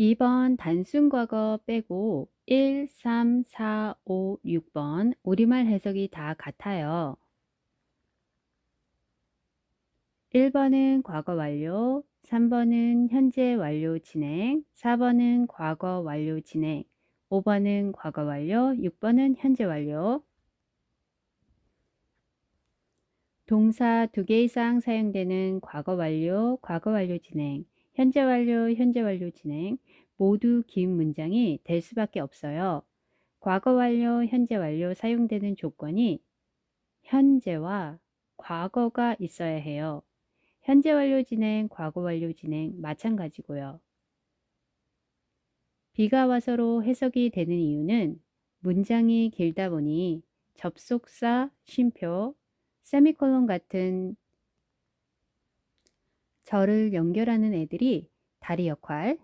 2번 단순과거 빼고 1, 3, 4, 5, 6번 우리말 해석이 다 같아요. 1번은 과거 완료, 3번은 현재 완료 진행, 4번은 과거 완료 진행, 5번은 과거 완료, 6번은 현재 완료. 동사 2개 이상 사용되는 과거 완료 진행, 현재 완료 진행 모두 긴 문장이 될 수밖에 없어요. 과거 완료, 현재 완료 사용되는 조건이 현재와 과거가 있어야 해요. 현재 완료 진행, 과거 완료 진행 마찬가지고요. 비가 와서로 해석이 되는 이유는 문장이 길다 보니 접속사, 쉼표, 세미콜론 같은 절을 연결하는 애들이 다리 역할,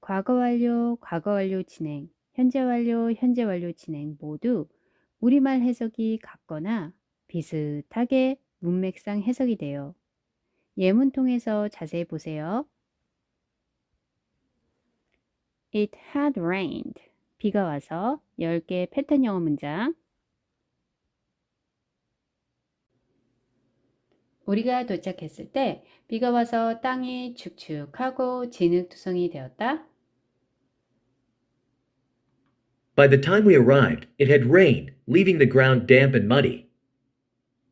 과거 완료 진행, 현재 완료 진행 모두 우리말 해석이 같거나 비슷하게 문맥상 해석이 돼요. 예문 통해서 자세히 보세요. It had rained. 비가 와서 10개 패턴 영어 문장. 우리가 도착했을 때 비가 와서 땅이 축축하고 진흙투성이 되었다. By the time we arrived, it had rained, leaving the ground damp and muddy.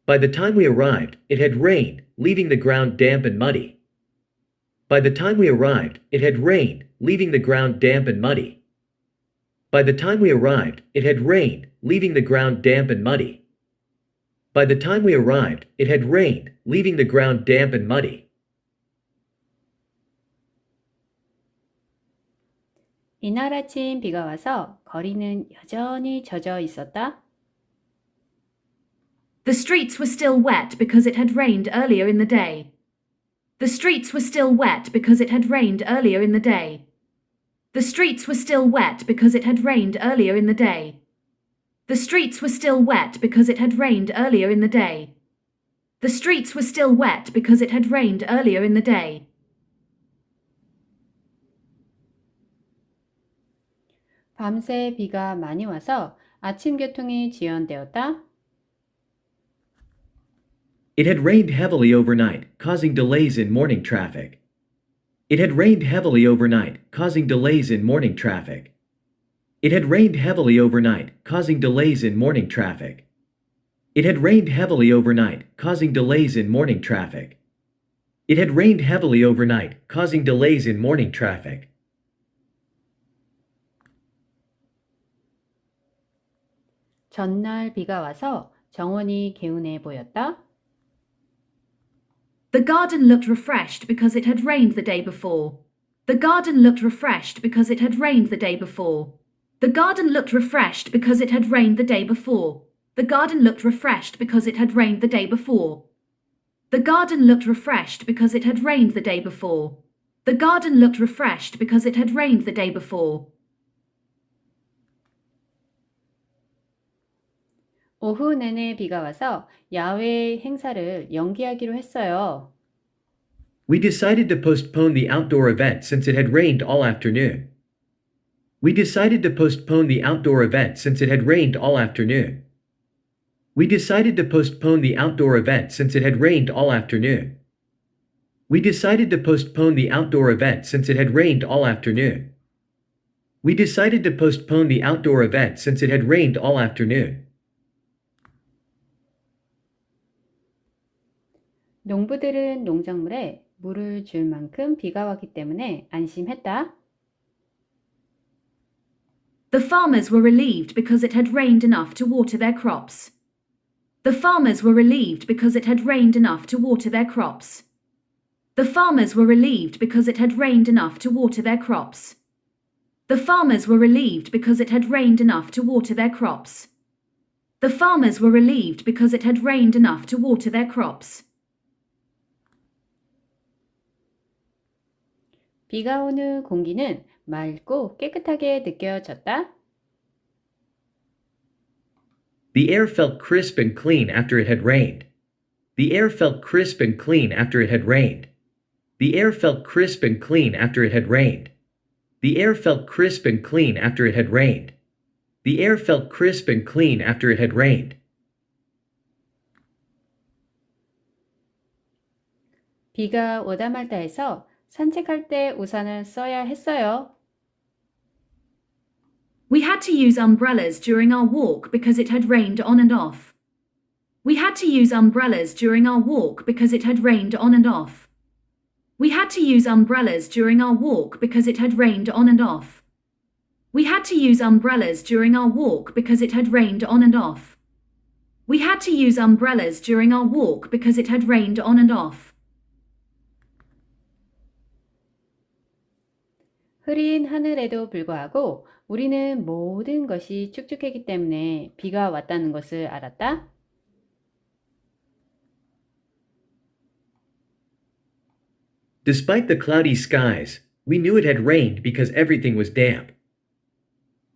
By the time we arrived, it had rained, leaving the ground damp and muddy. By the time we arrived, it had rained, leaving the ground damp and muddy. By the time we arrived, it had rained, leaving the ground damp and muddy. By the time we arrived, it had rained, leaving the ground damp and muddy. 이날 아침 비가 와서 거리는 여전히 젖어 있었다. The streets were still wet because it had rained earlier in the day. The streets were still wet because it had rained earlier in the day. The streets were still wet because it had rained earlier in the day. The streets were still wet because it had rained earlier in the day. The streets were still wet because it had rained earlier in the day. 밤새 비가 많이 와서 아침 교통이 지연되었다. It had rained heavily overnight, causing delays in morning traffic. It had rained heavily overnight, causing delays in morning traffic. It had rained heavily overnight, causing delays in morning traffic. It had rained heavily overnight, causing delays in morning traffic. It had rained heavily overnight, causing delays in morning traffic. 전날 비가 와서 정원이 개운해 보였다. The garden looked refreshed because it had rained the day before. The garden looked refreshed because it had rained the day before. The garden looked refreshed because it had rained the day before. The garden looked refreshed because it had rained the day before. The garden looked refreshed because it had rained the day before. The garden looked refreshed because it had rained the day before. 오후 내내 비가 와서 야외 행사를 연기하기로 했어요. We decided to postpone the outdoor event since it had rained all afternoon. We decided to postpone the outdoor event since it had rained all afternoon. We decided to postpone the outdoor event since it had rained all afternoon. We decided to postpone the outdoor event since it had rained all afternoon. We decided to postpone the outdoor event since it had rained all afternoon. 농부들은 농작물에 물을 줄 만큼 비가 왔기 때문에 안심했다. The farmers were relieved because it had rained enough to water their crops. The farmers were relieved because it had rained enough to water their crops. The farmers were relieved because it had rained enough to water their crops. The farmers were relieved because it had rained enough to water their crops. The farmers were relieved because it had rained enough to water their crops. 비가 온 후 공기는 맑고 깨끗하게 느껴졌다. The air felt crisp and clean after it had rained. The air felt crisp and clean after it had rained. The air felt crisp and clean after it had rained. The air felt crisp and clean after it had rained. The air felt crisp and clean after it had rained. 비가 오다 말다 해서 산책할 때 우산을 써야 했어요. We had to use umbrellas during our walk because it had rained on and off. We had to use umbrellas during our walk because it had rained on and off. We had to use umbrellas during our walk because it had rained on and off. We had to use umbrellas during our walk because it had rained on and off. We had to use umbrellas during our walk because it had rained on and off. 흐린 하늘에도 불구하고 우리는 모든 것이 축축했기 때문에 비가 왔다는 것을 알았다. Despite the cloudy skies, we knew it had rained because everything was damp.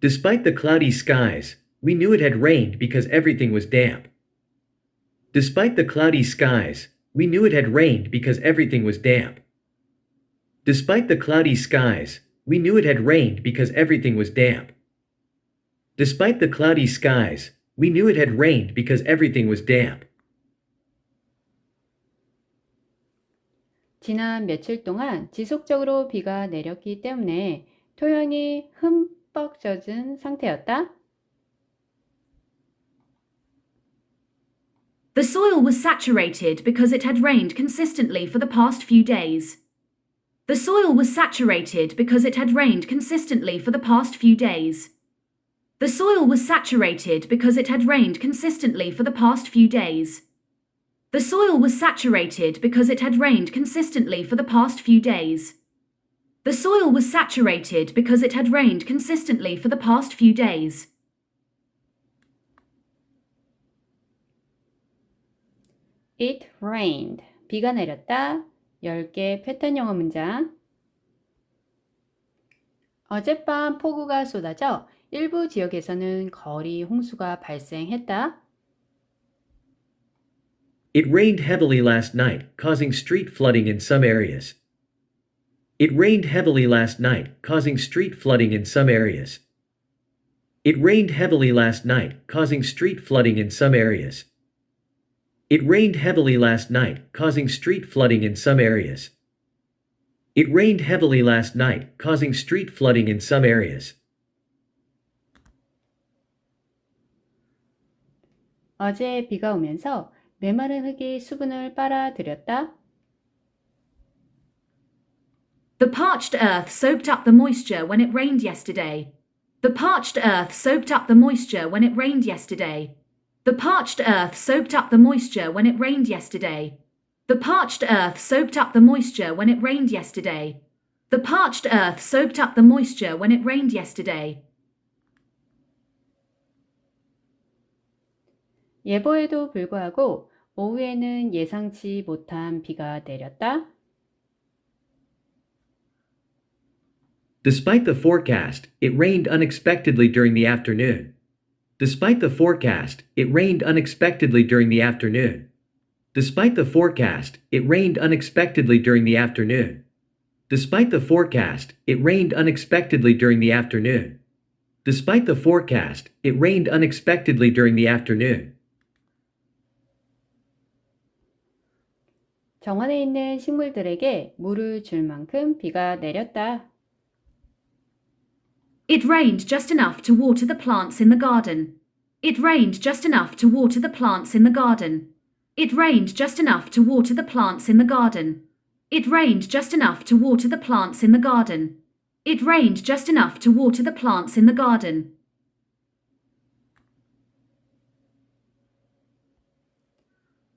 Despite the cloudy skies, we knew it had rained because everything was damp. Despite the cloudy skies, we knew it had rained because everything was damp. Despite the cloudy skies, we knew it had rained because everything was damp. Despite the cloudy skies, we knew it had rained because everything was damp. 지난 며칠 동안 지속적으로 비가 내렸기 때문에 토양이 흠뻑 젖은 상태였다. The soil was saturated because it had rained consistently for the past few days. The soil was saturated because it had rained consistently for the past few days. The soil was saturated because it had rained consistently for the past few days. The soil was saturated because it had rained consistently for the past few days. The soil was saturated because it had rained consistently for the past few days. It rained. 비가 내렸다. 10개 패턴 영어 문장. 어젯밤 폭우가 쏟아져 일부 지역에서는 거리 홍수가 발생했다. It rained heavily last night, causing street flooding in some areas. It rained heavily last night, causing street flooding in some areas. It rained heavily last night, causing street flooding in some areas. It rained heavily last night, causing street flooding in some areas. It rained heavily last night, causing street flooding in some areas. 어제 비가 오면서 메마른 흙이 수분을 빨아들였다. The parched earth soaked up the moisture when it rained yesterday. The parched earth soaked up the moisture when it rained yesterday. The parched earth soaked up the moisture when it rained yesterday. The parched earth soaked up the moisture when it rained yesterday. The parched earth soaked up the moisture when it rained yesterday. 예보에도 불구하고 오후에는 예상치 못한 비가 내렸다. Despite the forecast, it rained unexpectedly during the afternoon. Despite the forecast, it rained unexpectedly during the afternoon. Despite the forecast, it rained unexpectedly during the afternoon. Despite the forecast, it rained unexpectedly during the afternoon. Despite the forecast, it rained unexpectedly during the afternoon. 정원에 있는 식물들에게 물을 줄 만큼 비가 내렸다. It rained just enough to water the plants in the garden. It rained just enough to water the plants in the garden. It rained just enough to water the plants in the garden. It rained just enough to water the plants in the garden. It rained just enough to water the plants in the garden.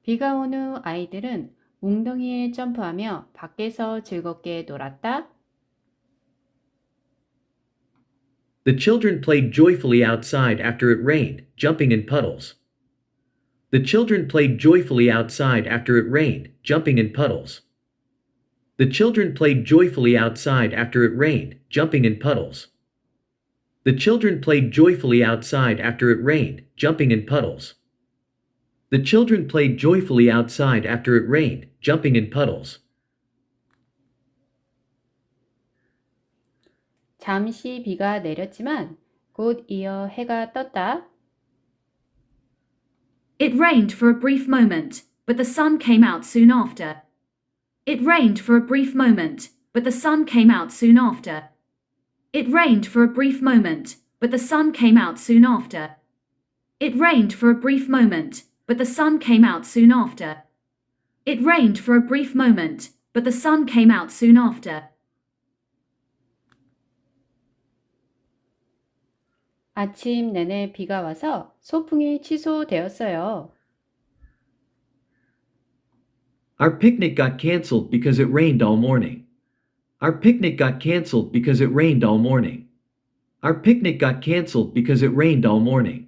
비가 온 후 아이들은 웅덩이에 점프하며 밖에서 즐겁게 놀았다. The children played joyfully outside after it rained, jumping in puddles. The children played joyfully outside after it rained, jumping in puddles. The children played joyfully outside after it rained, jumping in puddles. The children played joyfully outside after it rained, jumping in puddles. The children played joyfully outside after it rained, jumping in puddles. 잠시 비가 내렸지만 곧 이어 해가 떴다. It rained for a brief moment, but the sun came out soon after. It rained for a brief moment, but the sun came out soon after. It rained for a brief moment, but the sun came out soon after. It rained for a brief moment, but the sun came out soon after. It rained for a brief moment, but the sun came out soon after. 아침 내내 비가 와서 소풍이 취소되었어요. Our picnic got canceled because it rained all morning. Our picnic got canceled because it rained all morning. Our picnic got canceled because it rained all morning.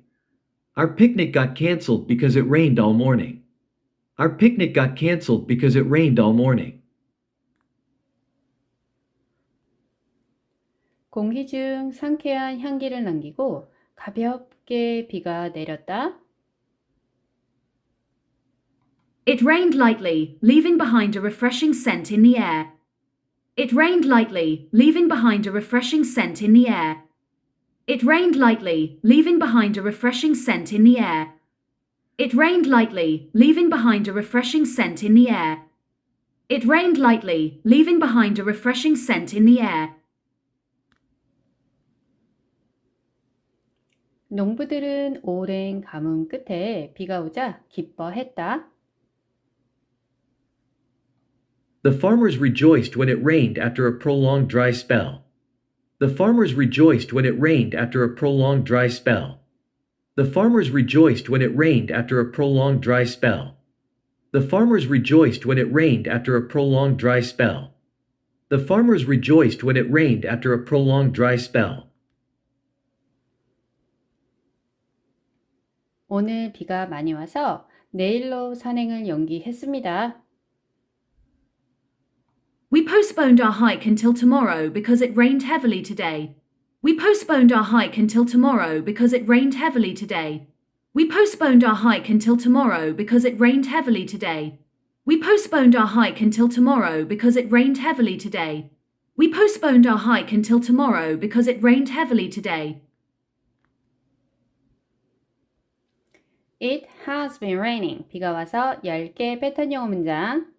Our picnic got canceled because it rained all morning. Our picnic got canceled because it rained all morning. 공기 중 상쾌한 향기를 남기고 가볍게 비가 내렸다. It rained lightly, leaving behind a refreshing scent in the air. It rained lightly, leaving behind a refreshing scent in the air. It rained lightly, leaving behind a refreshing scent in the air. It rained lightly, leaving behind a refreshing scent in the air. It rained lightly, leaving behind a refreshing scent in the air. 농부들은 오랜 가뭄 끝에 비가 오자 기뻐했다. The farmers rejoiced when it rained after a prolonged dry spell. The farmers rejoiced when it rained after a prolonged dry spell. The farmers rejoiced when it rained after a prolonged dry spell. The farmers rejoiced when it rained after a prolonged dry spell. The farmers rejoiced when it rained after a prolonged dry spell. 오늘 비가 많이 와서 내일로 산행을 연기했습니다. We postponed our hike until tomorrow because it rained heavily today. We postponed our hike until tomorrow because it rained heavily today. We postponed our hike until tomorrow because it rained heavily today. We postponed our hike until tomorrow because it rained heavily today. We postponed our hike until tomorrow because it rained heavily today. It has been raining. 비가 와서 10개 패턴 영어 문장.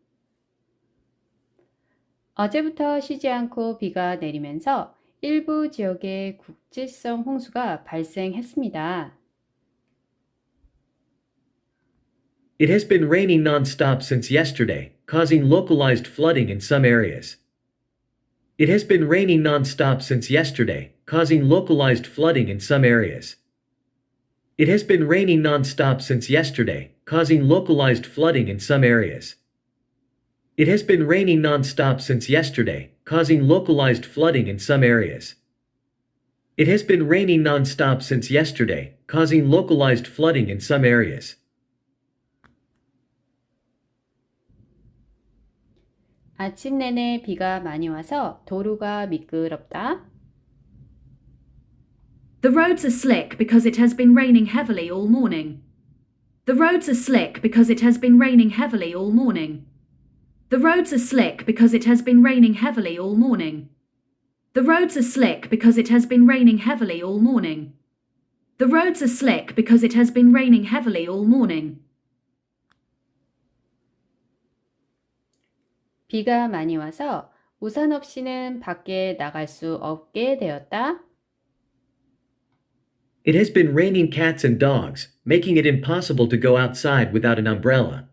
어제부터 쉬지 않고 비가 내리면서 일부 지역에 국지성 홍수가 발생했습니다. It has been raining non-stop since yesterday, causing localized flooding in some areas. It has been raining non-stop since yesterday, causing localized flooding in some areas. It has been raining non-stop since yesterday, causing localized flooding in some areas. It has been raining non-stop since yesterday, causing localized flooding in some areas. It has been raining non-stop since yesterday, causing localized flooding in some areas. 아침 내내 비가 많이 와서 도로가 미끄럽다. The roads are slick because it has been raining heavily all morning. The roads are slick because it has been raining heavily all morning. The roads are slick because it has been raining heavily all morning. The roads are slick because it has been raining heavily all morning. The roads are slick because it has been raining heavily all morning. 비가 많이 와서 우산 없이는 밖에 나갈 수 없게 되었다. It has been raining cats and dogs, making it impossible to go outside without an umbrella.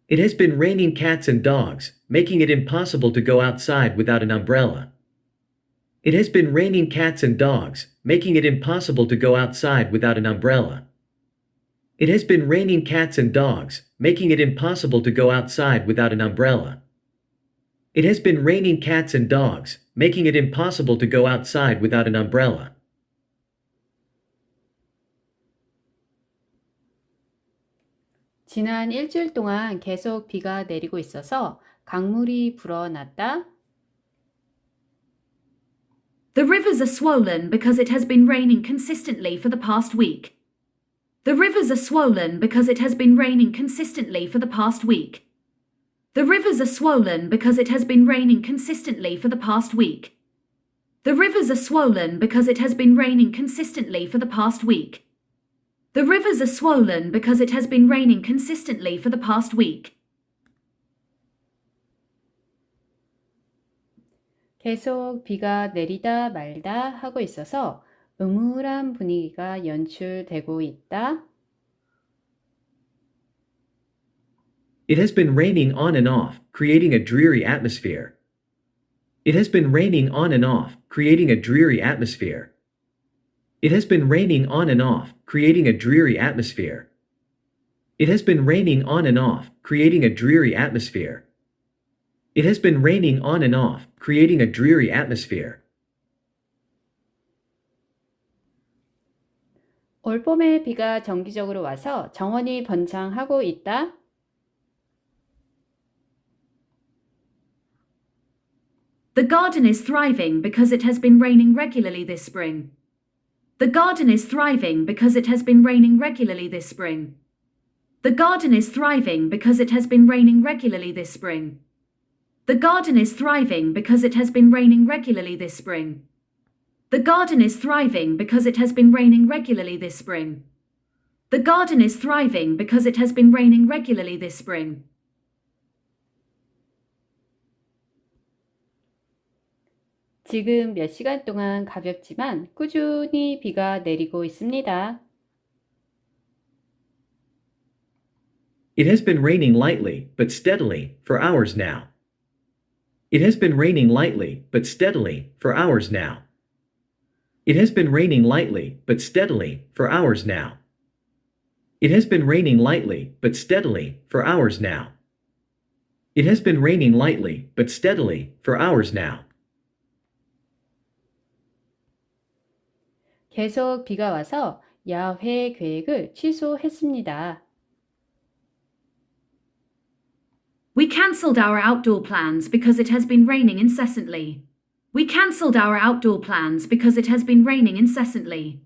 It has been raining cats and dogs, making it impossible to go outside without an umbrella. It has been raining cats and dogs, making it impossible to go outside without an umbrella. It has been raining cats and dogs, making it impossible to go outside without an umbrella. It has been raining cats and dogs, making it impossible to go outside without an umbrella. 지난 일주일 동안 계속 비가 내리고 있어서 강물이 불어났다. The rivers are swollen because it has been raining consistently for the past week. The rivers are swollen because it has been raining consistently for the past week. The rivers are swollen because it has been raining consistently for the past week. The rivers are swollen because it has been raining consistently for the past week. The rivers are swollen because it has been raining consistently for the past week. 계속 비가 내리다 말다 하고 있어서 음울한 분위기가 연출되고 있다. It has been raining on and off, creating a dreary atmosphere. It has been raining on and off, creating a dreary atmosphere. It has been raining on and off, creating a dreary atmosphere. It has been raining on and off, creating a dreary atmosphere. It has been raining on and off, creating a dreary atmosphere. 올봄에 비가 정기적으로 와서 정원이 번창하고 있다. The garden is thriving because it has been raining regularly this spring. The garden is thriving because it has been raining regularly this spring. The garden is thriving because it has been raining regularly this spring. The garden is thriving because it has been raining regularly this spring. The garden is thriving because it has been raining regularly this spring. The garden is thriving because it has been raining regularly this spring. 지금 몇 시간 동안 가볍지만 꾸준히 비가 내리고 있습니다. It has been raining lightly, but steadily, for hours now. It has been raining lightly, but steadily, for hours now. It has been raining lightly, but steadily, for hours now. It has been raining lightly, but steadily, for hours now. It has been raining lightly, but steadily, for hours now. 계속 비가 와서 야외 계획을 취소했습니다. We cancelled our outdoor plans because it has been raining incessantly. We cancelled our outdoor plans because it has been raining incessantly.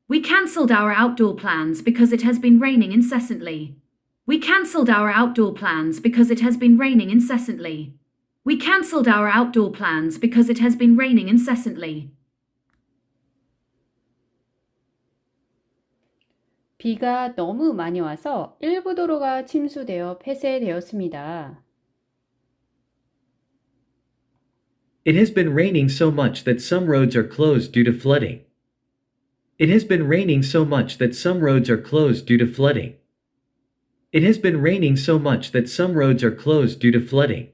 We cancelled our outdoor plans because it has been raining incessantly. We cancelled our outdoor plans because it has been raining incessantly. We cancelled our outdoor plans because it has been raining incessantly. 비가 너무 많이 와서 일부 도로가 침수되어 폐쇄되었습니다. It has been raining so much that some roads are closed due to flooding. It has been raining so much that some roads are closed due to flooding. It has been raining so much that some roads are closed due to flooding.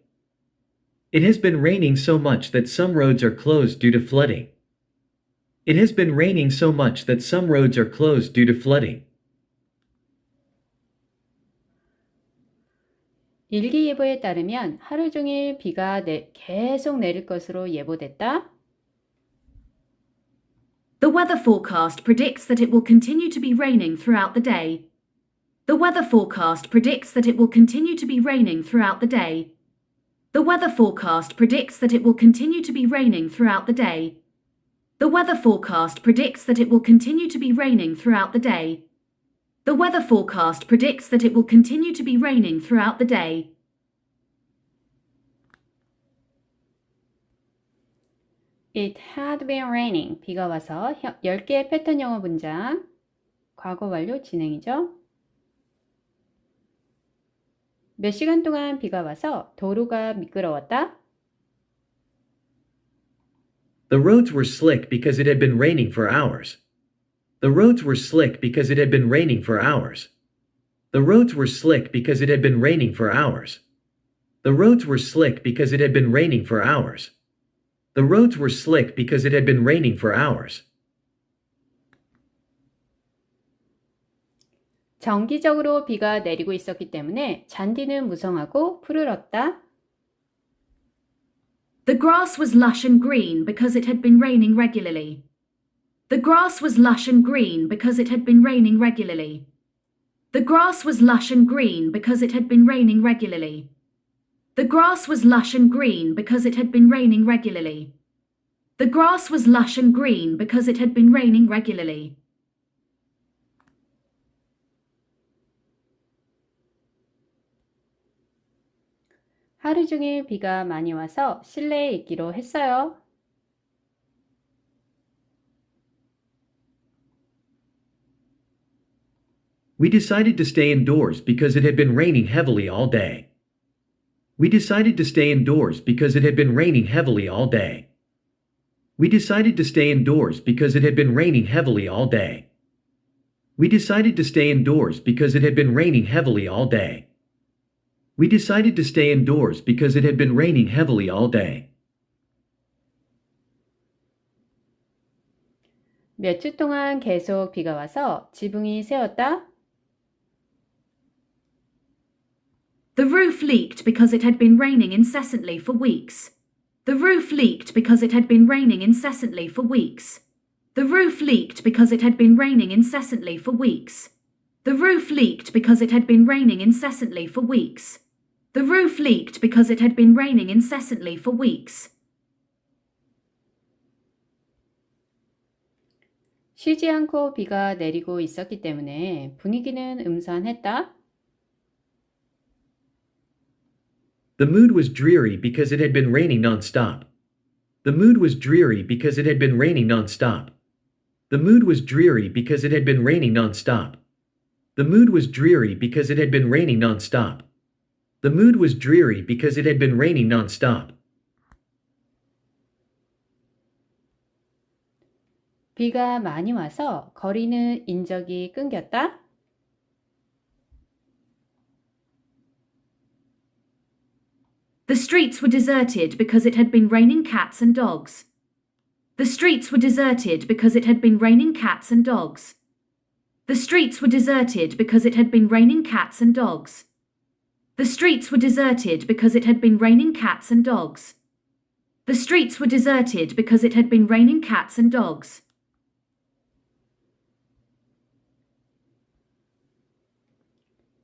It has been raining so much that some roads are closed due to flooding. It has been raining so much that some roads are closed due to flooding. 일기예보에 따르면 하루 종일 비가 계속 내릴 것으로 예보됐다. The weather forecast predicts that it will continue to be raining throughout the day. The weather forecast predicts that it will continue to be raining throughout the day. The weather forecast predicts that it will continue to be raining throughout the day. The weather forecast predicts that it will continue to be raining throughout the day. The weather forecast predicts that it will continue to be raining throughout the day. It had been raining. 비가 와서 10개의 패턴 영어 문장. 과거 완료 진행이죠. 몇 시간 동안 비가 와서 도로가 미끄러웠다. The roads were slick because it had been raining for hours. The roads were slick because it had been raining for hours. The roads were slick because it had been raining for hours. The roads were slick because it had been raining for hours. The roads were slick because it had been raining for hours. 정기적으로 비가 내리고 있었기 때문에 잔디는 무성하고 푸르렀다. The grass was lush and green because it had been raining regularly. The grass was lush and green because it had been raining regularly. The grass was lush and green because it had been raining regularly. The grass was lush and green because it had been raining regularly. The grass was lush and green because it had been raining regularly. 하루 종일 비가 많이 와서 실내에 있기로 했어요. We decided to stay indoors because it had been raining heavily all day. We decided to stay indoors because it had been raining heavily all day. We decided to stay indoors because it had been raining heavily all day. We decided to stay indoors because it had been raining heavily all day. We decided to stay indoors because it had been raining heavily all day. 몇 주 동안 계속 비가 와서 지붕이 새었다? The roof leaked because it had been raining incessantly for weeks. The roof leaked because it had been raining incessantly for weeks. The roof leaked because it had been raining incessantly for weeks. The roof leaked because it had been raining incessantly for weeks. The roof leaked because it had been raining incessantly for weeks. 쉬지 않고 비가 내리고 있었기 때문에 분위기는 음산했다? The mood was dreary because it had been raining non-stop. The mood was dreary because it had been raining non-stop. The mood was dreary because it had been raining non-stop. The mood was dreary because it had been raining non-stop. The mood was dreary because it had been raining non-stop. 비가 많이 와서 거리는 인적이 끊겼다? The streets were deserted because it had been raining cats and dogs. The streets were deserted because it had been raining cats and dogs. The streets were deserted because it had been raining cats and dogs. The streets were deserted because it had been raining cats and dogs. The streets were deserted because it had been raining cats and dogs.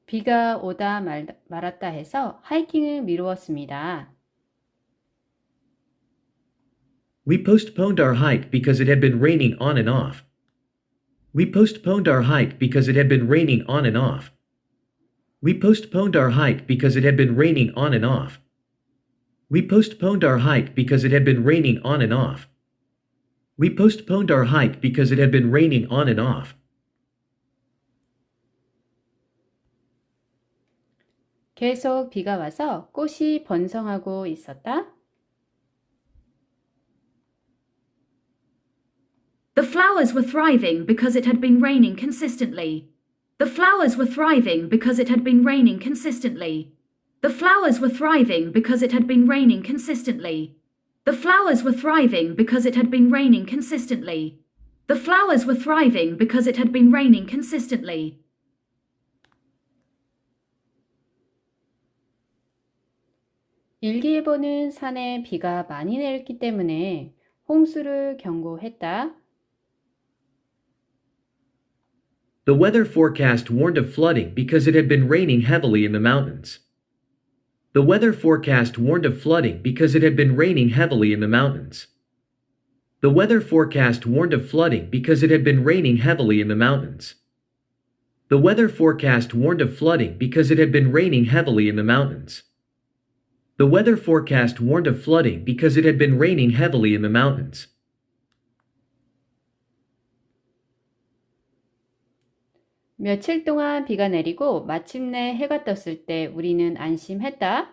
비가 오다 말았다 해서 하이킹을 미루었습니다. We postponed our hike because it had been raining on and off. We postponed our hike because it had been raining on and off. We postponed our hike because it had been raining on and off. We postponed our hike because it had been raining on and off. We postponed our hike because it had been raining on and off. 계속 비가 와서 꽃이 번성하고 있었다? The flowers were thriving because it had been raining consistently. The flowers were thriving because it had been raining consistently. The flowers were thriving because it had been raining consistently. The flowers were thriving because it had been raining consistently. The flowers were thriving because it had been raining consistently. 일기예보는 산에 비가 많이 내렸기 때문에 홍수를 경고했다. The weather forecast warned of flooding because it had been raining heavily in the mountains. The weather forecast warned of flooding because it had been raining heavily in the mountains. The weather forecast warned of flooding because it had been raining heavily in the mountains. The weather forecast warned of flooding because it had been raining heavily in the mountains. The weather forecast warned of flooding because it had been raining heavily in the mountains. 며칠 동안 비가 내리고 마침내 해가 떴을 때 우리는 안심했다.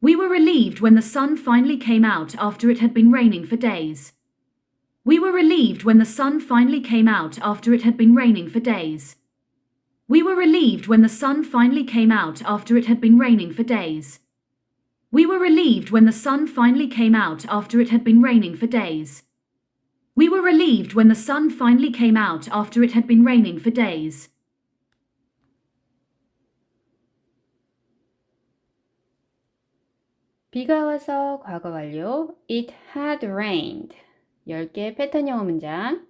We were relieved when the sun finally came out after it had been raining for days. We were relieved when the sun finally came out after it had been raining for days. We were relieved when the sun finally came out after it had been raining for days. We were relieved when the sun finally came out after it had been raining for days. We were relieved when the sun finally came out after it had been raining for days. 비가 와서 과거 완료. It had rained. 10개 패턴 영어 문장.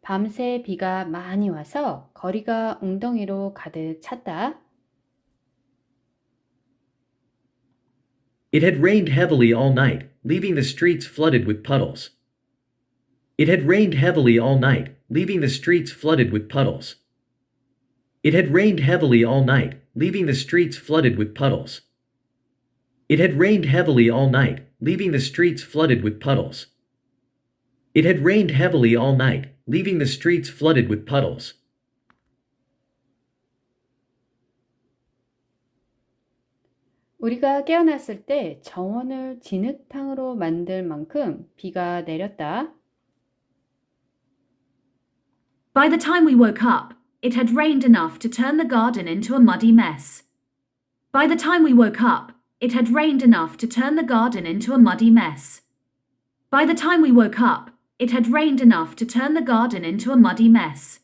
밤새 비가 많이 와서 거리가 웅덩이로 가득 찼다. It had rained heavily all night, leaving the streets flooded with puddles. It had rained heavily all night, leaving the streets flooded with puddles. It had rained heavily all night, leaving the streets flooded with puddles. It had rained heavily all night, leaving the streets flooded with puddles. It had rained heavily all night, leaving the streets flooded with puddles. 우리가 깨어났을 때 정원을 진흙탕으로 만들 만큼 비가 내렸다. By the time we woke up, it had rained enough to turn the garden into a muddy mess. By the time we woke up, it had rained enough to turn the garden into a muddy mess. By the time we woke up, it had rained enough to turn the garden into a muddy mess.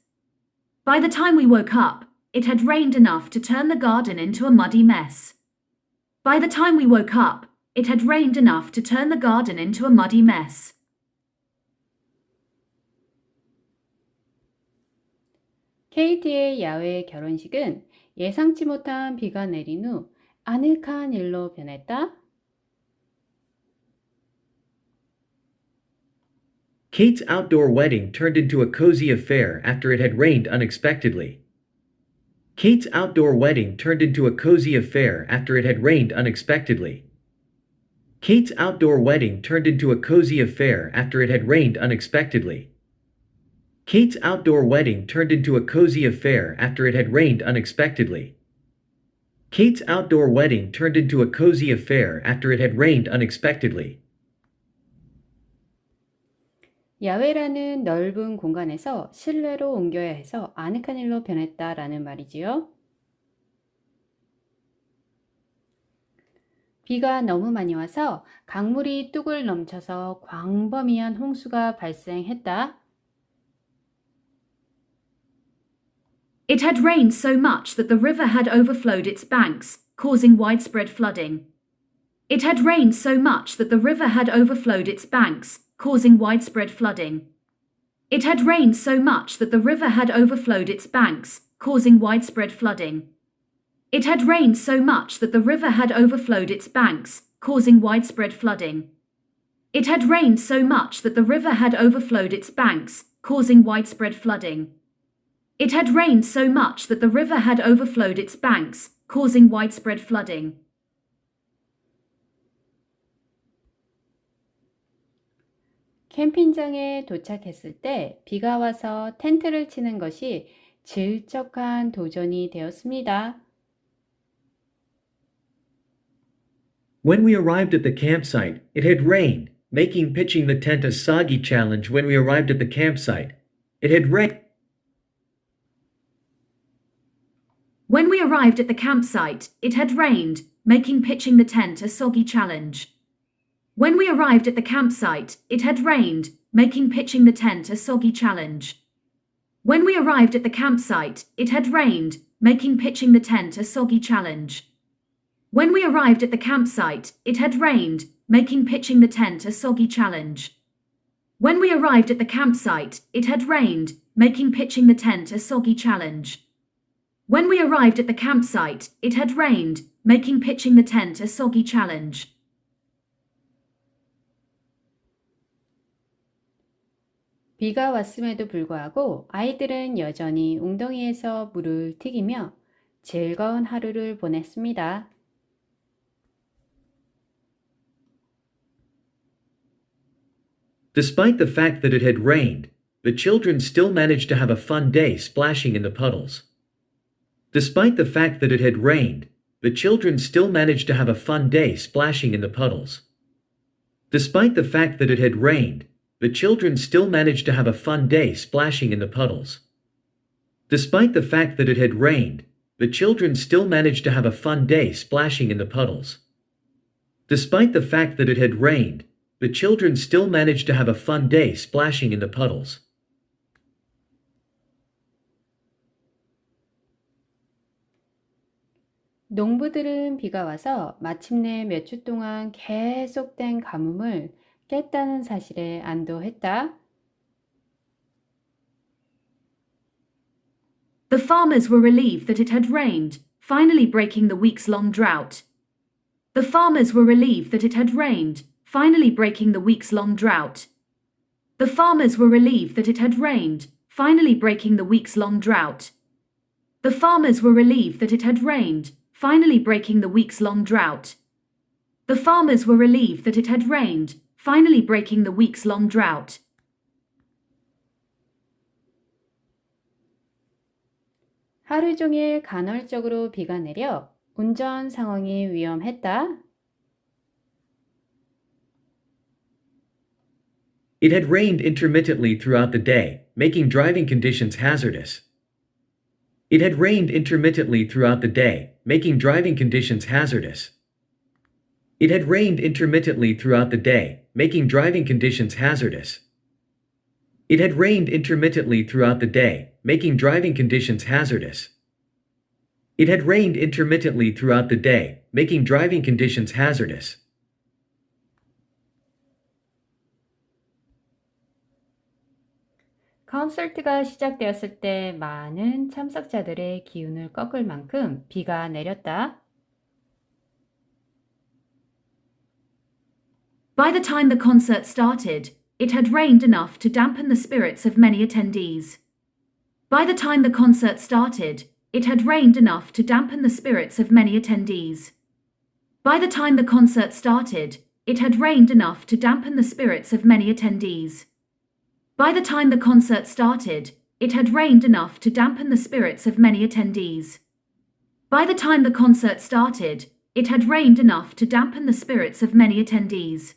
By the time we woke up, it had rained enough to turn the garden into a muddy mess. By the time we woke up, it had rained enough to turn the garden into a muddy mess. 케이티의 야외 결혼식은 예상치 못한 비가 내린 후 아늑한 일로 변했다. Kate's outdoor wedding turned into a cozy affair after it had rained unexpectedly. Kate's outdoor wedding turned into a cozy affair after it had rained unexpectedly. Kate's outdoor wedding turned into a cozy affair after it had rained unexpectedly. Kate's outdoor wedding turned into a cozy affair after it had rained unexpectedly. Kate's outdoor wedding turned into a cozy affair after it had rained unexpectedly. 야외라는 넓은 공간에서 실내로 옮겨야 해서 아늑한 일로 변했다라는 말이지요. 비가 너무 많이 와서 강물이 뚝을 넘쳐서 광범위한 홍수가 발생했다. It had rained so much that the river had overflowed its banks, causing widespread flooding. It had rained so much that the river had overflowed its banks, causing widespread flooding. It had rained so much that the river had overflowed its banks, causing widespread flooding. It had rained so much that the river had overflowed its banks, causing widespread flooding. It had rained so much that the river had overflowed its banks, causing widespread flooding. It had rained so much that the river had overflowed its banks, causing widespread flooding. 캠핑장에 도착했을 때 비가 와서 텐트를 치는 것이 질적한 도전이 되었습니다. When we arrived at the campsite, it had rained, making pitching the tent a soggy challenge. When we arrived at the campsite, it had rained. When we arrived at the campsite, it had rained, making pitching the tent a soggy challenge. When we arrived at the campsite, it had rained, making pitching the tent a soggy challenge. When we arrived at the campsite, it had rained, making pitching the tent a soggy challenge. When we arrived at the campsite, it had rained, making pitching the tent a soggy challenge. When we arrived at the campsite, it had rained, making pitching the tent a soggy challenge. When we arrived at the campsite, it had rained, making pitching the tent a soggy challenge. 비가 왔음에도 불구하고 아이들은 여전히 웅덩이에서 물을 튀기며 즐거운 하루를 보냈습니다. Despite the fact that it had rained, the children still managed to have a fun day splashing in the puddles. Despite the fact that it had rained, the children still managed to have a fun day splashing in the puddles. Despite the fact that it had rained, the children still managed to have a fun day splashing in the puddles. Despite the fact that it had rained, the children still managed to have a fun day splashing in the puddles. Despite the fact that it had rained, the children still managed to have a fun day splashing in the puddles. 농부들은 비가 와서 마침내 몇 주 동안 계속된 가뭄을 깼다는 사실에 안도했다. The farmers were relieved that it had rained, finally breaking the weeks-long drought. The farmers were relieved that it had rained, finally breaking the weeks-long drought. The farmers were relieved that it had rained, finally breaking the weeks-long drought. The farmers were relieved that it had rained, finally breaking the weeks-long drought. The farmers were relieved that it had rained, finally breaking the weeks-long drought. 하루 종일 간헐적으로 비가 내려 운전 상황이 위험했다. It had rained intermittently throughout the day, making driving conditions hazardous. It had rained intermittently throughout the day, making driving conditions hazardous. It had rained intermittently throughout the day, making driving conditions hazardous. It had rained intermittently throughout the day, making driving conditions hazardous. It had rained intermittently throughout the day, making driving conditions hazardous. 콘서트가 시작되었을 때 많은 참석자들의 기운을 꺾을 만큼 비가 내렸다. By the time the concert started, it had rained enough to dampen the spirits of many attendees. By the time the concert started, it had rained enough to dampen the spirits of many attendees. By the time the concert started, it had rained enough to dampen the spirits of many attendees. By the time the concert started, it had rained enough to dampen the spirits of many attendees. By the time the concert started, it had rained enough to dampen the spirits of many attendees.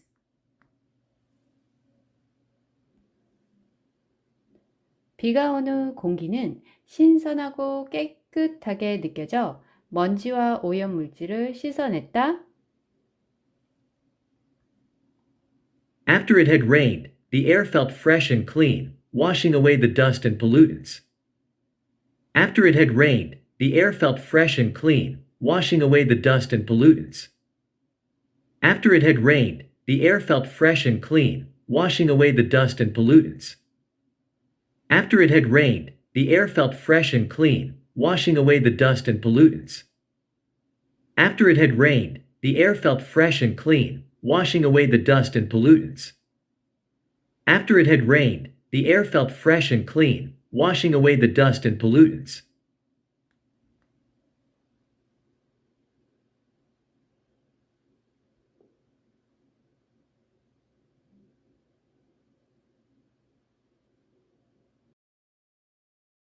비가 온 후 공기는 신선하고 깨끗하게 느껴져 먼지와 오염 물질을 씻어냈다. After it had rained, the air felt fresh and clean, washing away the dust and pollutants. After it had rained, the air felt fresh and clean, washing away the dust and pollutants. After it had rained, the air felt fresh and clean, washing away the dust and pollutants. After it had rained, the air felt fresh and clean, washing away the dust and pollutants. After it had rained, the air felt fresh and clean, washing away the dust and pollutants. After it had rained, the air felt fresh and clean, washing away the dust and pollutants.